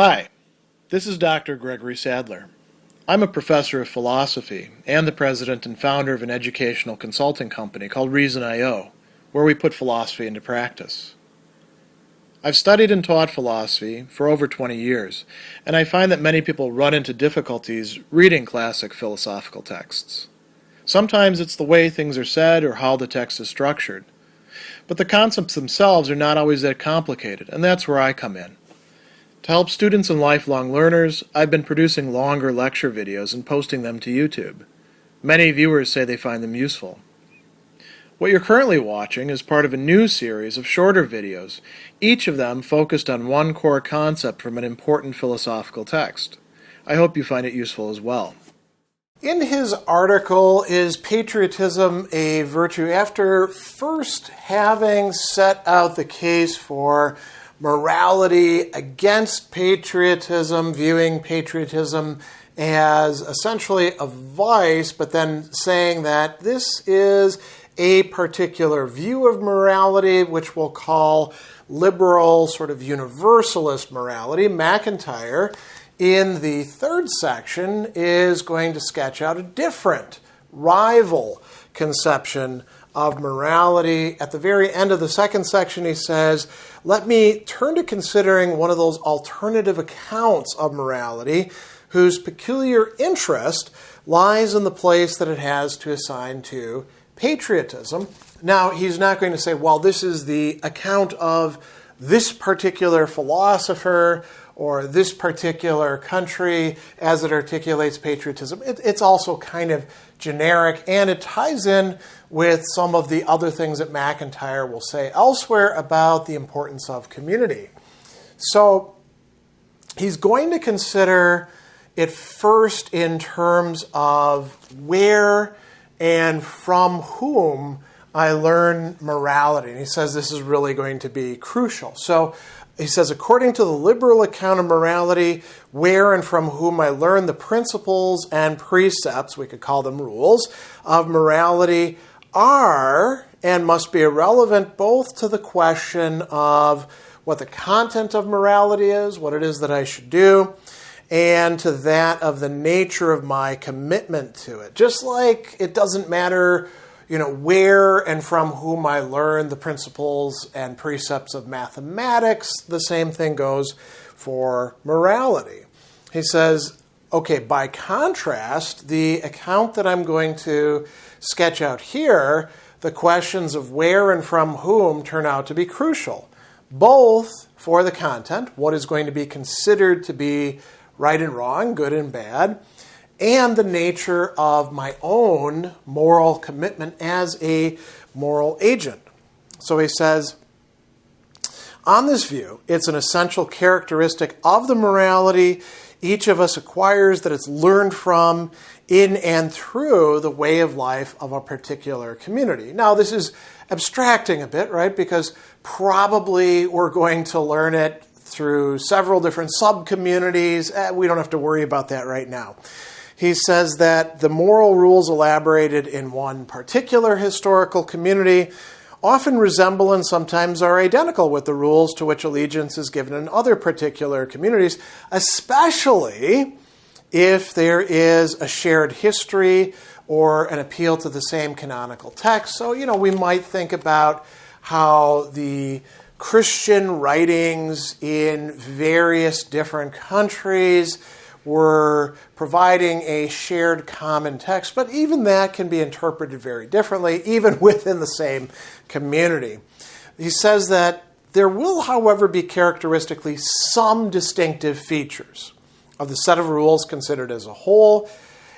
Hi, this is Dr. Gregory Sadler. I'm a professor of philosophy and the president and founder of an educational consulting company called Reason.io, where we put philosophy into practice. I've studied and taught philosophy for over 20 years, and I find that many people run into difficulties reading classic philosophical texts. Sometimes it's the way things are said or how the text is structured. But the concepts themselves are not always that complicated, and that's where I come in. To help students and lifelong learners, I've been producing longer lecture videos and posting them to YouTube. Many viewers say they find them useful. What you're currently watching is part of a new series of shorter videos, each of them focused on one core concept from an important philosophical text. I hope you find it useful as well. In his article, Is Patriotism a Virtue?, after first having set out the case for morality against patriotism, viewing patriotism as essentially a vice, but then saying that this is a particular view of morality, which we'll call liberal, sort of universalist morality, MacIntyre, in the third section, is going to sketch out a different, rival conception of morality. At the very end of the second section, he says, let me turn to considering one of those alternative accounts of morality whose peculiar interest lies in the place that it has to assign to patriotism. Now, he's not going to say, well, this is the account of this particular philosopher or this particular country as it articulates patriotism. It's also kind of generic, and it ties in with some of the other things that MacIntyre will say elsewhere about the importance of community. So he's going to consider it first in terms of where and from whom I learn morality. And he says this is really going to be crucial. So he says, according to the liberal account of morality, where and from whom I learn the principles and precepts, we could call them rules, of morality are and must be irrelevant both to the question of what the content of morality is, what it is that I should do, and to that of the nature of my commitment to it. Just like it doesn't matter where and from whom I learn the principles and precepts of mathematics, the same thing goes for morality. He says, okay, by contrast, the account that I'm going to sketch out here, the questions of where and from whom turn out to be crucial, both for the content, what is going to be considered to be right and wrong, good and bad, and the nature of my own moral commitment as a moral agent. So he says, on this view, it's an essential characteristic of the morality each of us acquires that it's learned from, in and through the way of life of a particular community. Now, this is abstracting a bit, right? Because probably we're going to learn it through several different sub-communities. We don't have to worry about that right now. He says that the moral rules elaborated in one particular historical community often resemble and sometimes are identical with the rules to which allegiance is given in other particular communities, especially if there is a shared history or an appeal to the same canonical text. So, we might think about how the Christian writings in various different countries were providing a shared common text, but even that can be interpreted very differently, even within the same community. He says that there will, however, be characteristically some distinctive features of the set of rules considered as a whole,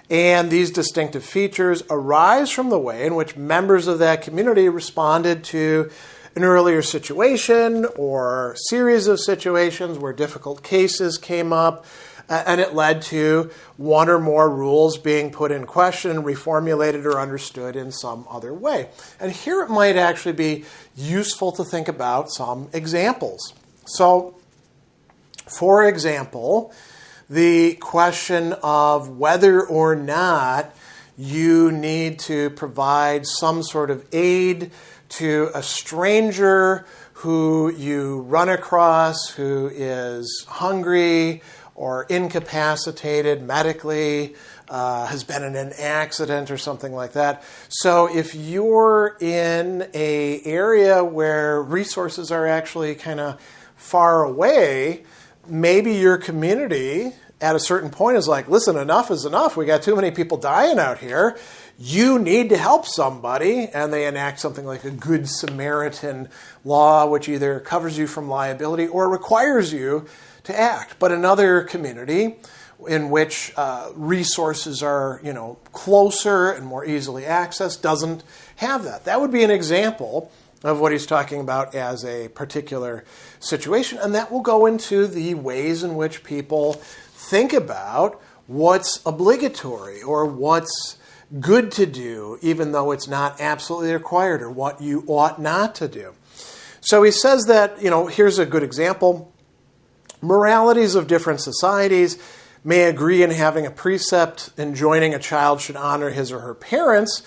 and these distinctive features arise from the way in which members of that community responded to an earlier situation or series of situations where difficult cases came up, and it led to one or more rules being put in question and reformulated or understood in some other way. And here it might actually be useful to think about some examples. So, for example, the question of whether or not you need to provide some sort of aid to a stranger who you run across who is hungry or incapacitated medically, has been in an accident or something like that. So if you're in an area where resources are actually kind of far away, maybe your community at a certain point is like, listen, enough is enough. We got too many people dying out here. You need to help somebody. And they enact something like a Good Samaritan law, which either covers you from liability or requires you to act. But another community in which resources are, closer and more easily accessed doesn't have that. That would be an example of what he's talking about as a particular situation. And that will go into the ways in which people think about what's obligatory or what's good to do, even though it's not absolutely required, or what you ought not to do. So he says that, here's a good example. Moralities of different societies may agree in having a precept enjoining a child should honor his or her parents,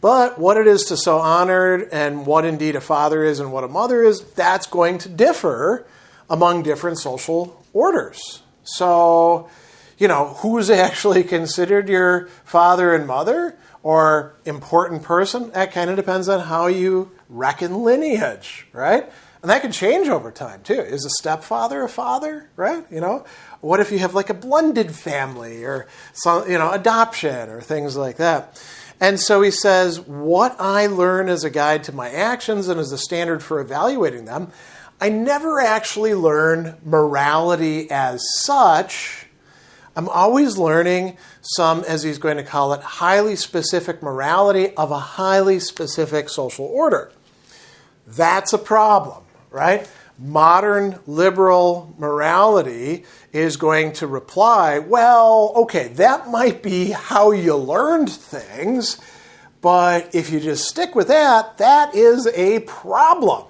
but what it is to so honor and what indeed a father is and what a mother is, that's going to differ among different social orders. So, who's actually considered your father and mother or important person? That kind of depends on how you reckon lineage, right? And that can change over time, too. Is a stepfather a father, right? What if you have like a blended family or some, adoption or things like that? And so he says, what I learn as a guide to my actions and as a standard for evaluating them, I never actually learn morality as such. I'm always learning some, as he's going to call it, highly specific morality of a highly specific social order. That's a problem, right? Modern liberal morality is going to reply, well, okay, that might be how you learned things, but if you just stick with that, that is a problem,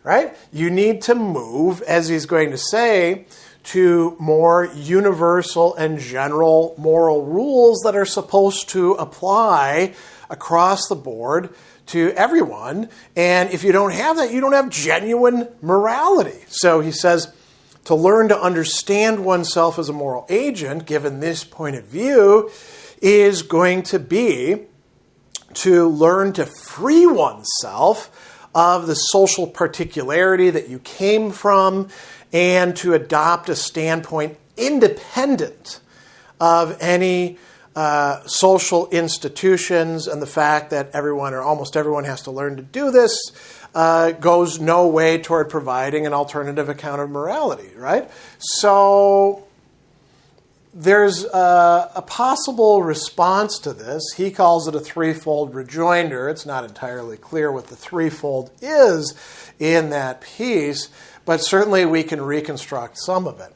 right? You need to move, as he's going to say, to more universal and general moral rules that are supposed to apply across the board to everyone. And if you don't have that, you don't have genuine morality. So he says, to learn to understand oneself as a moral agent, given this point of view, is going to be to learn to free oneself of the social particularity that you came from and to adopt a standpoint independent of any social institutions, and the fact that everyone or almost everyone has to learn to do this goes no way toward providing an alternative account of morality, right? So there's a possible response to this. He calls it a threefold rejoinder. It's not entirely clear what the threefold is in that piece, but certainly we can reconstruct some of it.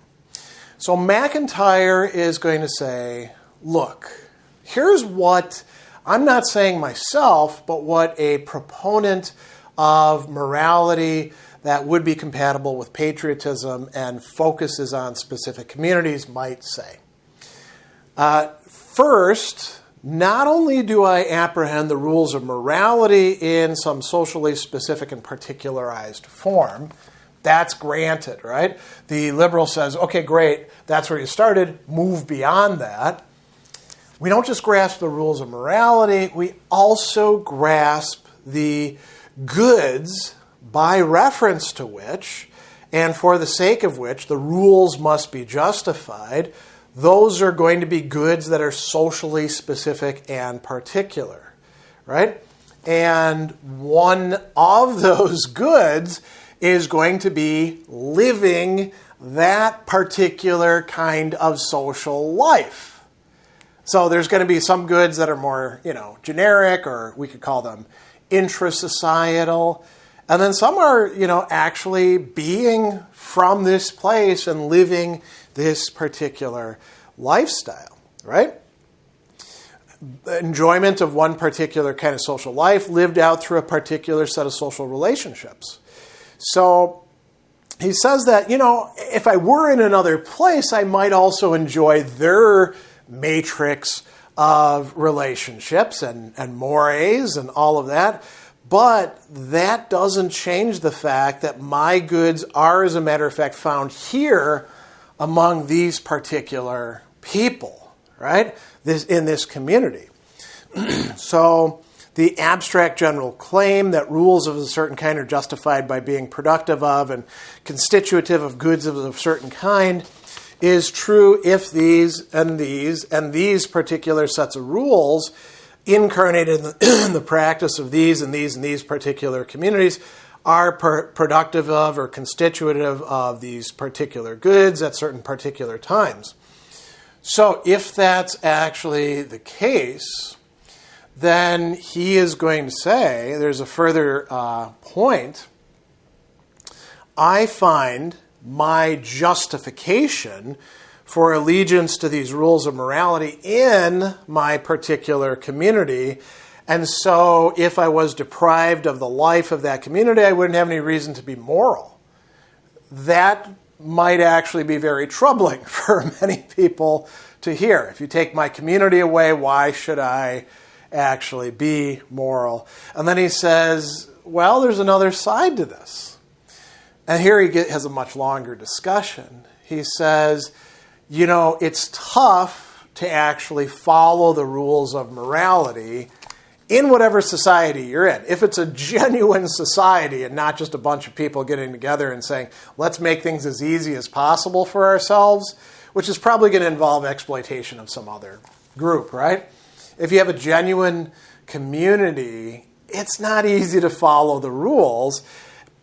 So MacIntyre is going to say, look, here's what, I'm not saying myself, but what a proponent of morality that would be compatible with patriotism and focuses on specific communities might say. First, not only do I apprehend the rules of morality in some socially specific and particularized form, that's granted, right? The liberal says, okay, great, that's where you started, move beyond that. We don't just grasp the rules of morality, we also grasp the goods by reference to which, and for the sake of which, the rules must be justified. Those are going to be goods that are socially specific and particular, right? And one of those goods is going to be living that particular kind of social life. So there's going to be some goods that are more, generic, or we could call them intra-societal. And then some are, actually being from this place and living this particular lifestyle, right? Enjoyment of one particular kind of social life lived out through a particular set of social relationships. So he says that, if I were in another place, I might also enjoy their matrix of relationships and mores and all of that. But that doesn't change the fact that my goods are, as a matter of fact, found here among these particular people, right? In this community. So the abstract general claim that rules of a certain kind are justified by being productive of and constitutive of goods of a certain kind is true if these and these particular sets of rules incarnated in the practice of these and these particular communities are productive of or constitutive of these particular goods at certain particular times. So if that's actually the case, then he is going to say, there's a further point, I find my justification for allegiance to these rules of morality in my particular community. And so if I was deprived of the life of that community, I wouldn't have any reason to be moral. That might actually be very troubling for many people to hear. If you take my community away, why should I actually be moral? And then he says, well, there's another side to this. And here he has a much longer discussion. He says, it's tough to actually follow the rules of morality in whatever society you're in. If it's a genuine society and not just a bunch of people getting together and saying, let's make things as easy as possible for ourselves, which is probably going to involve exploitation of some other group, right? If you have a genuine community, it's not easy to follow the rules.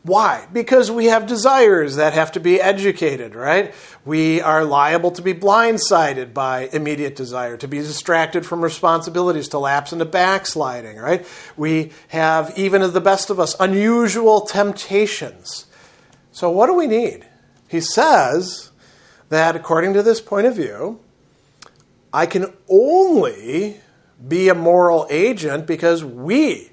Why? Because we have desires that have to be educated, right? We are liable to be blindsided by immediate desire, to be distracted from responsibilities, to lapse into backsliding, right? We have, even as the best of us, unusual temptations. So what do we need? He says that according to this point of view, I can only be a moral agent because we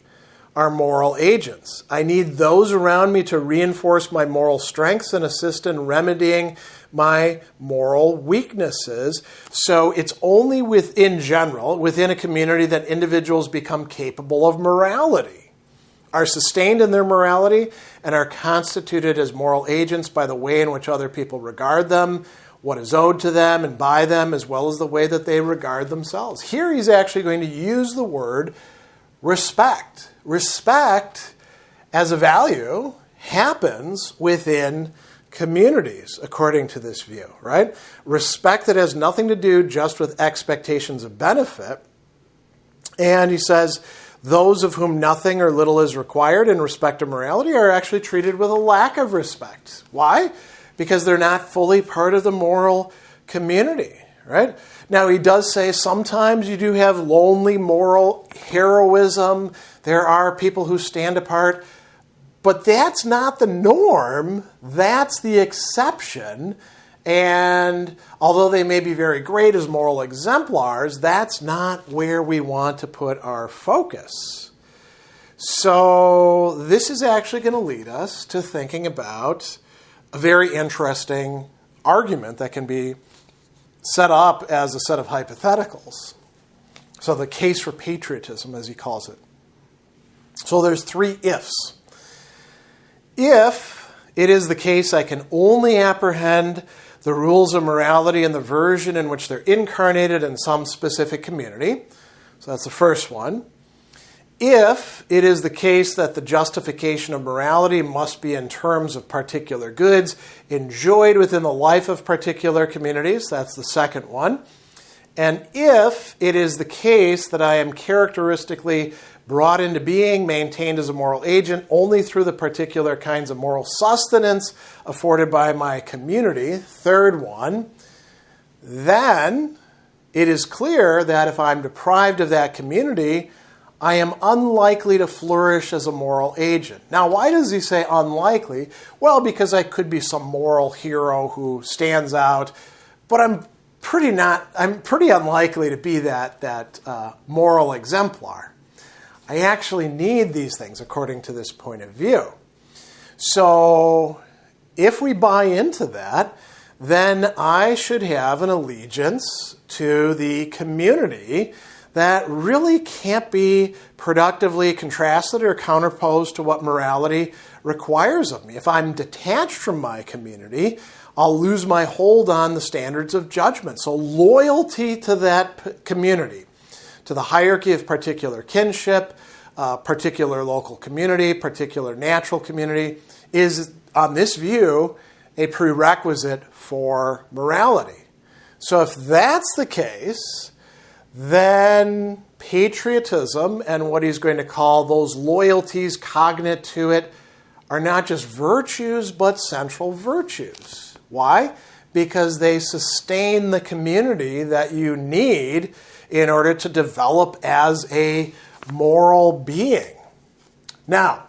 are moral agents. I need those around me to reinforce my moral strengths and assist in remedying my moral weaknesses. So it's only within a community, that individuals become capable of morality, are sustained in their morality, and are constituted as moral agents by the way in which other people regard them, what is owed to them and by them, as well as the way that they regard themselves. Here he's actually going to use the word respect. Respect as a value happens within communities, according to this view, right? Respect that has nothing to do just with expectations of benefit. And he says, those of whom nothing or little is required in respect of morality are actually treated with a lack of respect. Why? Because they're not fully part of the moral community, right? Now, he does say sometimes you do have lonely moral heroism. There are people who stand apart. But that's not the norm. That's the exception. And although they may be very great as moral exemplars, that's not where we want to put our focus. So this is actually going to lead us to thinking about a very interesting argument that can be set up as a set of hypotheticals. So the case for patriotism, as he calls it. So there's 3 ifs. If it is the case I can only apprehend the rules of morality in the version in which they're incarnated in some specific community, so that's the first one. If it is the case that the justification of morality must be in terms of particular goods enjoyed within the life of particular communities, that's the second one. And if it is the case that I am characteristically brought into being, maintained as a moral agent only through the particular kinds of moral sustenance afforded by my community, third one, then it is clear that if I'm deprived of that community, I am unlikely to flourish as a moral agent. Now, why does he say unlikely? Well, because I could be some moral hero who stands out, but I'm pretty unlikely to be that moral exemplar. I actually need these things according to this point of view. So if we buy into that, then I should have an allegiance to the community that really can't be productively contrasted or counterposed to what morality requires of me. If I'm detached from my community, I'll lose my hold on the standards of judgment. So loyalty to that community, to the hierarchy of particular kinship, particular local community, particular natural community, is, on this view, a prerequisite for morality. So if that's the case, then patriotism and what he's going to call those loyalties cognate to it are not just virtues, but central virtues. Why? Because they sustain the community that you need in order to develop as a moral being. Now,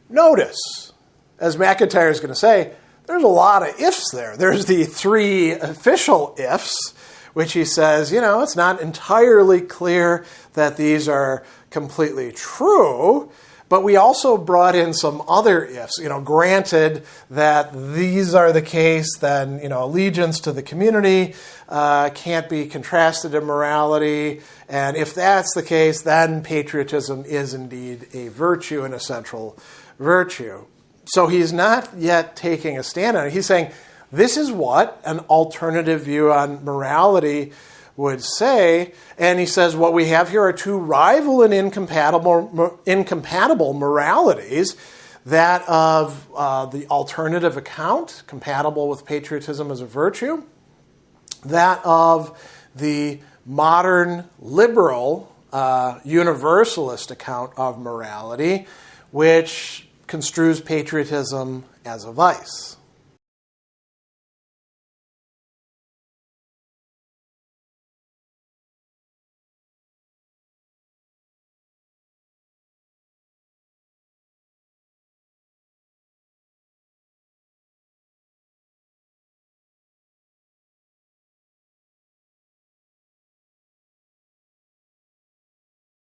notice, as MacIntyre is going to say, there's a lot of ifs there. There's the three official ifs, which he says, it's not entirely clear that these are completely true, but we also brought in some other ifs. Granted that these are the case, then, allegiance to the community can't be contrasted to morality, and if that's the case, then patriotism is indeed a virtue and a central virtue. So he's not yet taking a stand on it. He's saying, this is what an alternative view on morality would say. And he says what we have here are two rival and incompatible moralities, that of the alternative account, compatible with patriotism as a virtue, that of the modern liberal universalist account of morality, which construes patriotism as a vice.